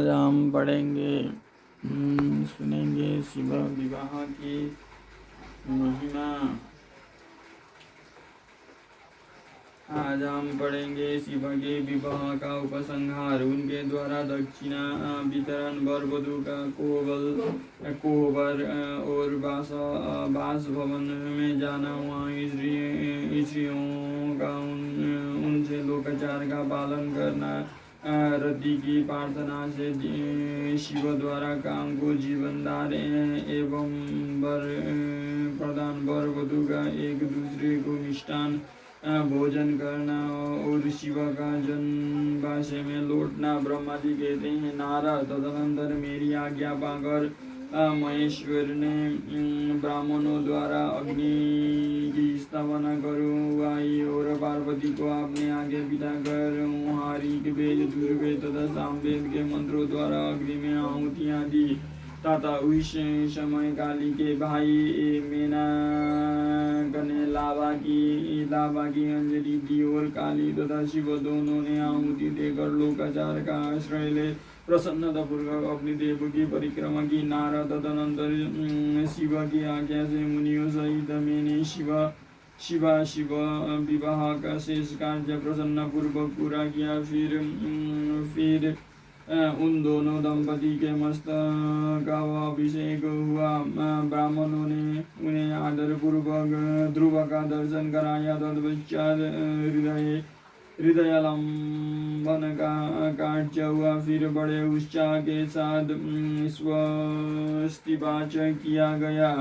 आज हम पढ़ेंगे सुनेंगे शिव विवाह की महिमा। आज हम पढ़ेंगे शिव के विवाह का उपसंहार, उनके द्वारा दक्षिणा वितरण, वर वधू का कोहबर और बासभवन में जाना, वहाँ स्त्रियों का उनसे लोकाचार का पालन करना, रति की प्रार्थना से शिव द्वारा काम को जीवनदार एवं वर प्रदान, वर वधू का एक दूसरे को मिष्टान भोजन करना और शिव का जन्माशय में लौटना। ब्रह्मा जी कहते हैं, नारद, तदनंतर मेरी आज्ञा पाकर महेश्वर ने ब्राह्मणों द्वारा अग्नि की स्थापना करवाई और पार्वती को अपने आगे बिठाकर वहाँ ऋग्वेद, यजुर्वेद तथा सामवेद के मंत्रों द्वारा अग्नि में आहुतियाँ दी तथा उस समय काली के भाई मेनक ने लावा की अंजलि दी और काली तथा शिव दोनों ने आहुति देकर लोकाचार का आश्रय ले प्रसन्नता पूर्वक अपनी देव की परिक्रमा की। नारद, तदनंतर शिव की आज्ञा से मुनियों सहित मैंने शिव विवाह का शेष कार्य प्रसन्न पूर्वक पूरा किया। फिर उन दोनों दंपति के मस्तक का अभिषेक हुआ। ब्राह्मणों ने उन्हें आदर पूर्वक ध्रुव का दर्शन कराया। तत्पश्चात हृदयालंबन का कार्य हुआ। फिर बड़े उत्साह के साथ स्वस्तिवाच किया गया।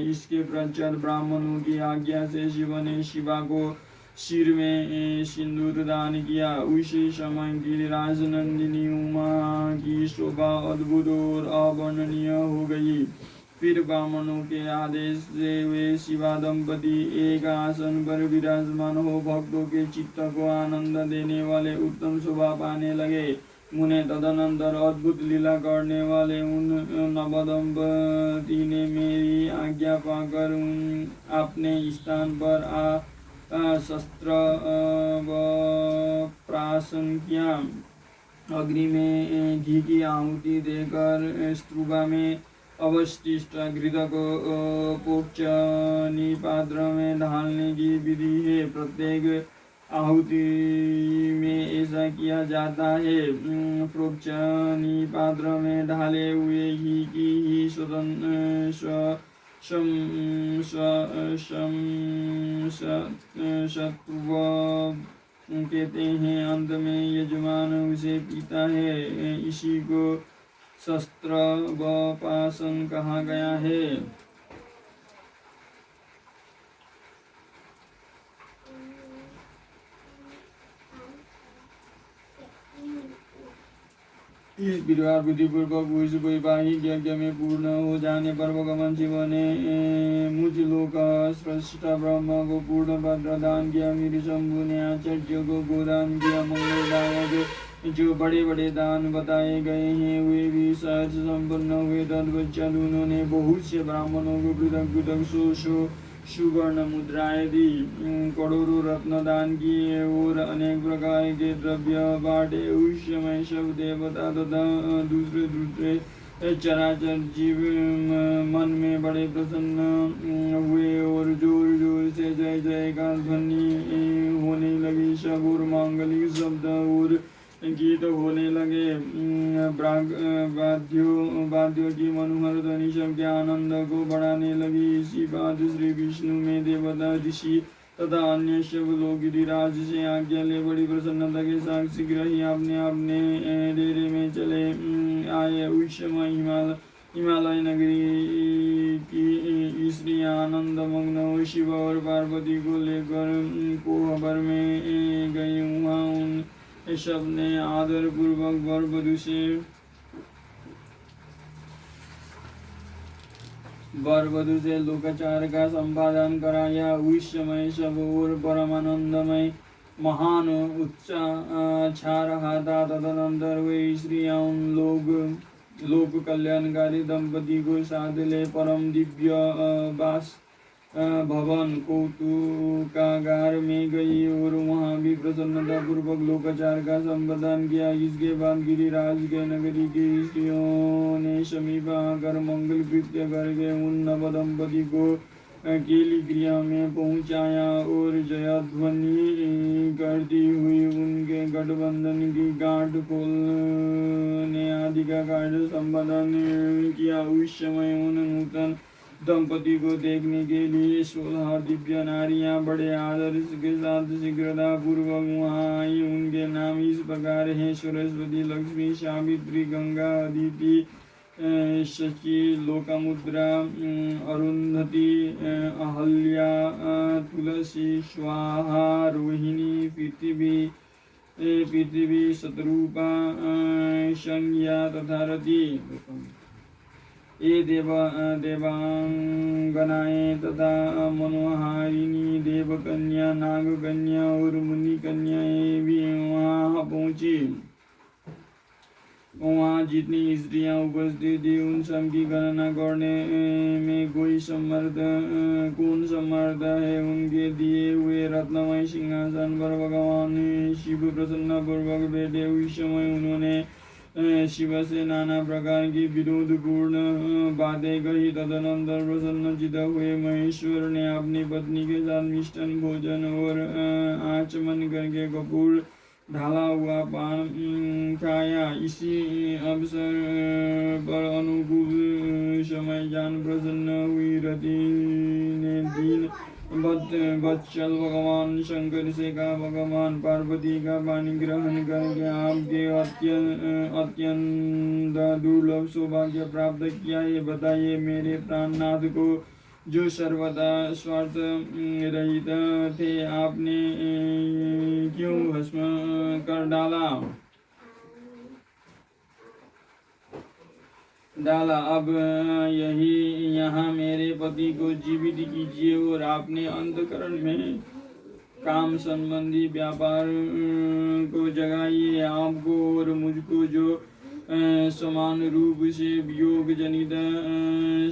इसके पश्चात ब्राह्मणों की आज्ञा से शिव ने शिवा को सिर में सिंदूर दान किया। उसी समय गिरिराज नंदिनी उमा की शोभा अद्भुत और अवर्णनीय हो गई। फिर ब्राह्मणों के आदेश से वे शिवा दंपति एक आसन पर विराजमान हो भक्तों के चित्त को आनंद देने वाले उत्तम शोभा पाने लगे। मुने तदनंतर अद्भुत लीला करने वाले उन नवदंपति ने मेरी आज्ञा पाकर अपने स्थान पर शस्त्र प्राशन किया। अग्नि में घी की आहुति देकर स्तुभा में अवशिष्ट घृत को पोक्षनी पात्र में ढालने की विधि है। प्रत्येक आहुति में ऐसा किया जाता है। प्रोक्षनी पात्र में ढाले हुए घी की ही शत्रुव कहते हैं। अंत में यजमान उसे पीता है। इसी को शस्त्र व पाशन कहा गया है। इस प्रकार बुद्धिपूर्वक उस वैवाहिक यज्ञ में पूर्ण हो जाने पर भगवान शिव ने मुझ लोक स्रष्टा ब्रह्मा को पूर्ण पत्र दान किया। मेरे शंभु ने आचार्य को गोदान किया। मंगलदायक जो बड़े बड़े दान बताए गए हैं वे भी सहज संपन्न हुए। तत्पश्चात उन्होंने बहुत से ब्राह्मणों को पृथक पृथक सुवर्ण मुद्राएं दी, करोड़ों रत्न दान किए और अनेक प्रकार के द्रव्य बांटे। उस समय सब देवता तथा दूसरे चराचर जीव मन में बड़े प्रसन्न हुए और जोर जोर से जय जय का ध्वनि होने लगी। सब और मांगलिक शब्द और गीत होने लगे। वाद्यों की मनोहर ध्वनि सबके आनंद को बढ़ाने लगी। इसी बात श्री विष्णु में देवता, ऋषि तथा अन्य सब लोग गिरिराज से आज्ञा ले बड़ी प्रसन्नता के साथ शीघ्र ही अपने अपने डेरे में चले आए। उस समय हिमालय नगरी की स्त्री आनंद मग्न हो शिव और पार्वती को लेकर कोहबर में गई। वहाँ उन सब ने आदर पूर्वक वर वधू से लोकाचार का संपादन कराया। उस समय सब और परमानंदमय महान उत्साह छा रहा था। तदनंतर वे स्त्रियां उन लोक कल्याणकारी दंपति को साथ ले परम दिव्य भवन कौतुकागार में गई और वहाँ भी प्रसन्नता पूर्वक लोकाचार का संपादन किया। इसके बाद गिरिराज के नगरी की स्त्रियों ने समीप आकर मंगल कृत्य करके उन नव दंपति को केली क्रिया में पहुँचाया और जयध्वनि करती हुई उनके गठबंधन की गांठ खोलने आदि का कार्य संपादन किया। उस समय उन नूतन दंपति को देखने के लिए 16 दिव्य नारियां बड़े आदर के साथ शीघ्रता पूर्वक वहाँ आई। उनके नाम इस प्रकार हैं: सरस्वती, लक्ष्मी, सावित्री, गंगा, अदिति, शची, लोकामुद्रा, अरुंधति, अहल्या, तुलसी, स्वाहा, रोहिणी, पृथ्वी, शतरूपा, संज्ञा तथा रति। ये देवांगनाएं तथा मनोहारिणी देवकन्या, नागकन्या और मुनि कन्याएं भी वहाँ पहुँची। वहाँ जितनी स्त्रियाँ उपस्थित थी उन सब की गणना करने में कौन समर्थ है। उनके दिए हुए रत्नमय सिंहासन पर भगवान शिव प्रसन्न पूर्वक बैठे। उस समय उन्होंने शिव से नाना प्रकार की विनोदपूर्ण बातें कही। तदनंतर प्रसन्नचित्त हुए महेश्वर ने अपनी पत्नी के साथ मिष्टान भोजन और आचमन करके कपूर ढाला हुआ पान खाया। इसी अवसर पर अनुकूल समय जान प्रसन्न हुई रति ने दीन वत्सल भगवान शंकर से कहा, भगवान पार्वती का पानी ग्रहण करके आपके अत्यंत दुर्लभ सौभाग्य प्राप्त किया। ये बताइए, मेरे प्राणनाथ को जो सर्वदा स्वार्थ रहित थे आपने क्यों भस्म कर डाला। अब यही यहाँ मेरे पति को जीवित कीजिए और आपने अंतःकरण में काम संबंधी व्यापार को जगाइए। आपको और मुझको जो समान रूप से वियोग जनित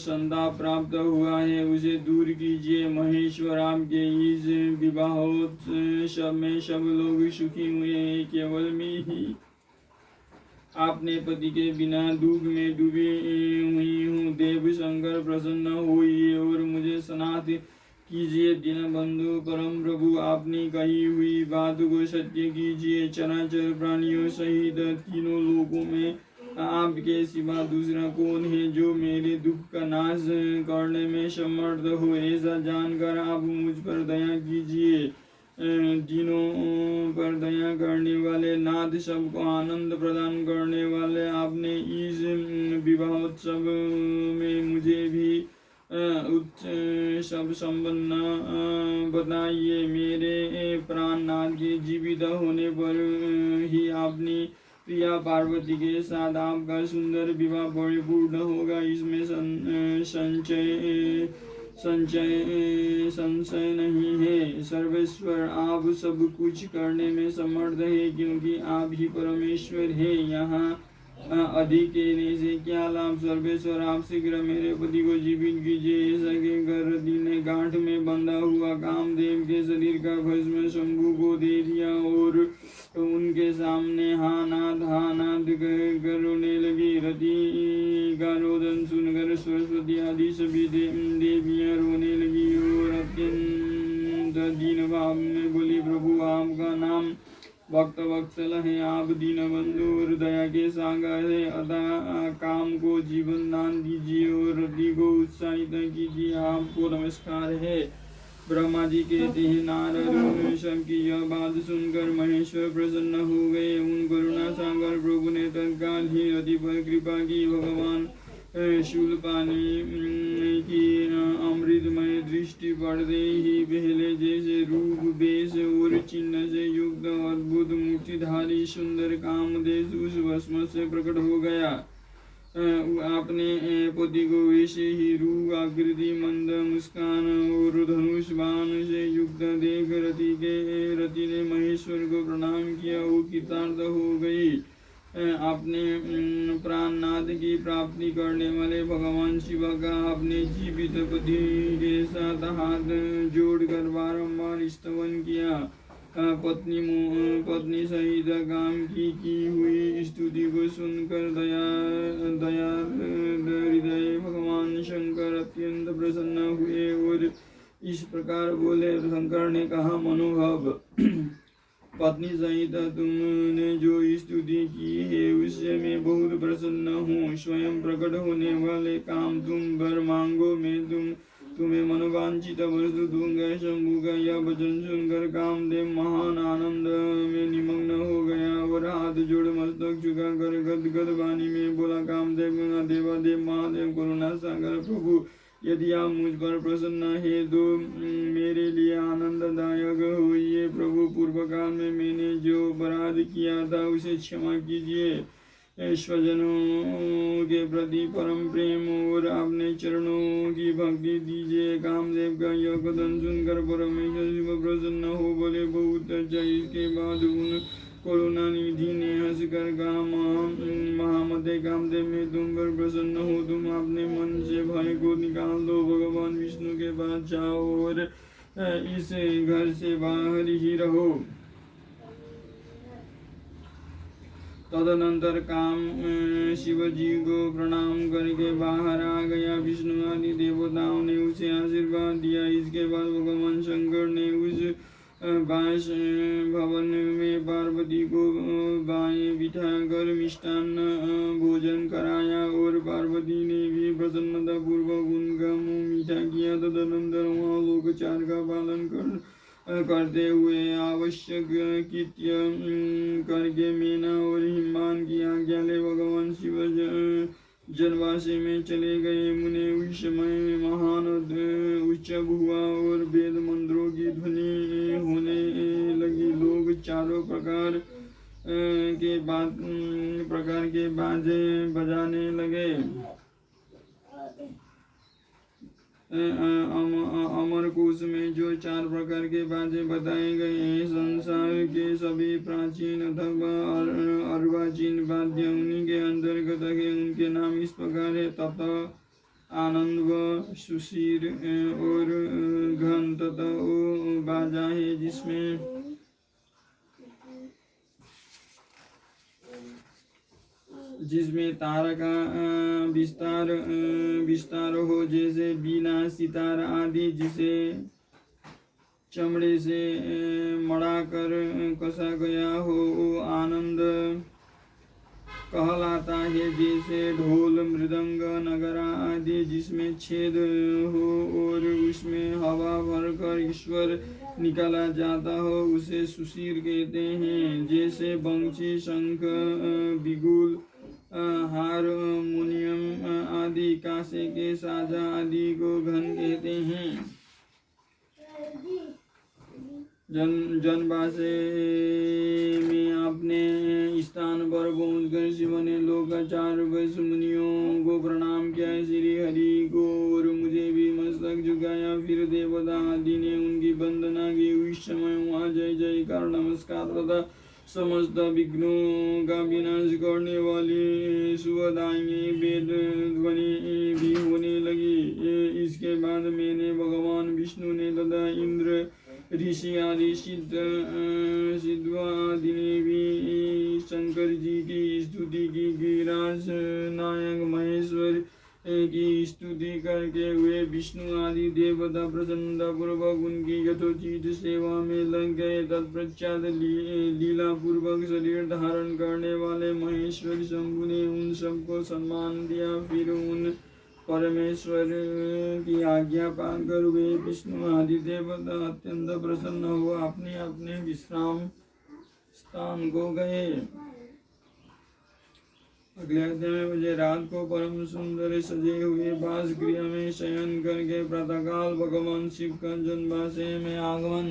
संताप प्राप्त हुआ है उसे दूर कीजिए। महेश्वर, आपके इस विवाहोत्सव में सब लोग सुखी हुए हैं, केवल मैं ही आपने पति के बिना दुख में डूबी हुई हूँ। देव शंकर, प्रसन्न होइए और मुझे स्नात कीजिए। दीनबंधु परम प्रभु, आपने कही हुई बात को सत्य कीजिए। चराचर प्राणियों सहित तीनों लोकों में आपके सिवा दूसरा कौन है जो मेरे दुख का नाश करने में समर्थ हो। ऐसा जानकर आप मुझ पर दया कीजिए। दिनों पर दया करने वाले नाथ, सबको आनंद प्रदान करने वाले, आपने इस विवाहोत्सव में मुझे भी उत्सव संपन्न बताइए। मेरे प्राणनाथ के जीवित होने पर ही अपनी प्रिया पार्वती के साथ आपका सुंदर विवाह परिपूर्ण होगा। इसमें संशय नहीं है। सर्वेश्वर, आप सब कुछ करने में समर्थ है, क्योंकि आप ही परमेश्वर है। यहाँ अधिक कहने से क्या लाभ। सर्वेश्वर, आप शीघ्र मेरे पति को जीवित कीजिए। ऐसा कहकर रति ने गांठ में बंधा हुआ कामदेव के शरीर का भस्म शंभु को दे दिया और उनके सामने हा नाथ कहकर रोने लगी। रति का रोदन सुनकर सरस्वती आदि सभी देवियां रोने लगी और अत्यंत दीन भाव में बोली, प्रभु आपका नाम भक्त वत्सल है, आप दीनबंधु और दया के सागर है। अतः काम को जीवन दान दीजिए और रति को उत्साहित कीजिए। आपको नमस्कार है। ब्रह्मा जी कहते हैं, नारद सबकी यह बात सुनकर महेश्वर प्रसन्न हो गए। उन करुणा सागर प्रभु ने तत्काल ही रति पर कृपा की। भगवान शूलपाणी की अमृतमय दृष्टि पड़ते ही पहले जैसे रूप, वेश और चिन्ह से युक्त अद्भुत मूर्तिधारी सुंदर कामदेव उस भस्म से प्रकट हो गया। आपने पति को वैसे ही रूप, आकृति, मंद मुस्कान और धनुष बाण से युक्त देख रति ने महेश्वर को प्रणाम किया। वो कृतार्थ हो गई। अपने प्राणनाथ की प्राप्ति करने वाले भगवान शिव का अपने जीवित पति के साथ हाथ जोड़कर बारंबार स्तवन किया। पत्नी सहित काम की हुई स्तुति को सुनकर दयाल हृदय भगवान शंकर अत्यंत प्रसन्न हुए और इस प्रकार बोले। शंकर ने कहा, मनोभव, पत्नी सहित तुमने जो स्तुति की है उससे मैं बहुत प्रसन्न हूँ। स्वयं प्रकट होने वाले काम तुम वर मांगो, मैं तुम्हें मनोवांछित वस्तु दूंगा। शंभु का यह वचन सुनकर कामदेव महान आनंद में निमग्न हो गया और हाथ जोड़ मस्तक झुकाकर गदगद वाणी में बोला, कामदेव देवादेव महादेव करुणा सागर प्रभु, यदि आप मुझ पर प्रसन्न है तो मेरे लिए आनंददायक होइए। प्रभु, पूर्व काल में मैंने जो अपराध किया था उसे क्षमा कीजिए। स्वजनों के प्रति परम प्रेम और अपने चरणों की भक्ति दीजिए। कामदेव का यह कथन सुनकर परमेश्वर शिव प्रसन्न हो बोले, बहुत अच्छा। इसके बाद उन करुणानिधि ने हंसकर कहा, महामते कामदेव, मैं तुम पर प्रसन्न हो, तुम अपने मन से भय को निकाल दो, भगवान विष्णु के पास जाओ और इस घर से बाहर ही रहो। तदनंतर काम शिव जी को प्रणाम करके बाहर आ गया। विष्णु आदि देवताओं ने उसे आशीर्वाद दिया। इसके बाद भगवान शंकर ने उस बास भवन में पार्वती को बाएं बिठाकर मिष्टान्न भोजन कराया और पार्वती ने भी प्रसन्नता पूर्वक उनका मुंह मीठा किया। तदनंतर वहाँ लोकाचार का पालन करते हुए आवश्यक कृत्य करके मेना और हिमान की आज्ञा ले भगवान शिव जनवासी में चले गए। मुने उस समय में महान उत्सव हुआ और वेद मंत्रों की ध्वनि होने लगी। लोग चारों प्रकार के बाजे बजाने लगे। अमरकोश में जो 4 प्रकार के बाजे बताए गए हैं, संसार के सभी प्राचीन अथवा अर्वाचीन वाद्य उन्हीं के अंतर्गत है। उनके नाम इस प्रकार है, तत, आनंद, सुशीर और घन। तत वो बाजा है जिसमें तारा का विस्तार हो, जैसे बीना, सितार आदि, जिसे चमड़े से मढ़ाकर कसा गया हो, वो आनंद कहलाता है। जैसे ढोल, मृदंग, नगरा आदि, जिसमें छेद हो और उसमें हवा भरकर ईश्वर निकाला जाता हो, उसे सुशीर कहते हैं। जैसे बंशी, शंख, बिगुल, हारमोनियम आदि, कांसे के साजा आदि को घन कहते हैं। जनवासे में अपने स्थान पर पहुंचकर शिव ने लोकाचार वैश्य मुनियों को प्रणाम किया, श्री हरि को और मुझे भी मस्तक झुकाया। फिर देवता आदि ने उनकी वंदना की। उस समय वहाँ जय जयकार, नमस्कार तथा समस्त विघ्नों का विनाश करने वाली सुखदायिनी वेद ध्वनि भी होने लगी। इसके बाद मैंने भगवान विष्णु ने तथा इंद्र, ऋषि आदि सिद्ध आदि ने भी शंकर जी की स्तुति की। गिरिराज नायक महेश्वर की स्तुति करके हुए विष्णु आदि देवता प्रसन्नता पूर्वक उनकी यथोचित सेवा में लग गए। तत्पश्चात लीला पूर्वक शरीर धारण करने वाले महेश्वर शंभु ने उन सबको सम्मान दिया। फिर उन परमेश्वर की आज्ञा पाकर वे विष्णु आदि देवता अत्यंत प्रसन्न हो अपने अपने विश्राम स्थान को गए। अगले अध्याय में मुझे रात को परम सुंदर सजे हुए बास गृह में शयन करके प्रातःकाल भगवान शिव का जनवासे में आगमन।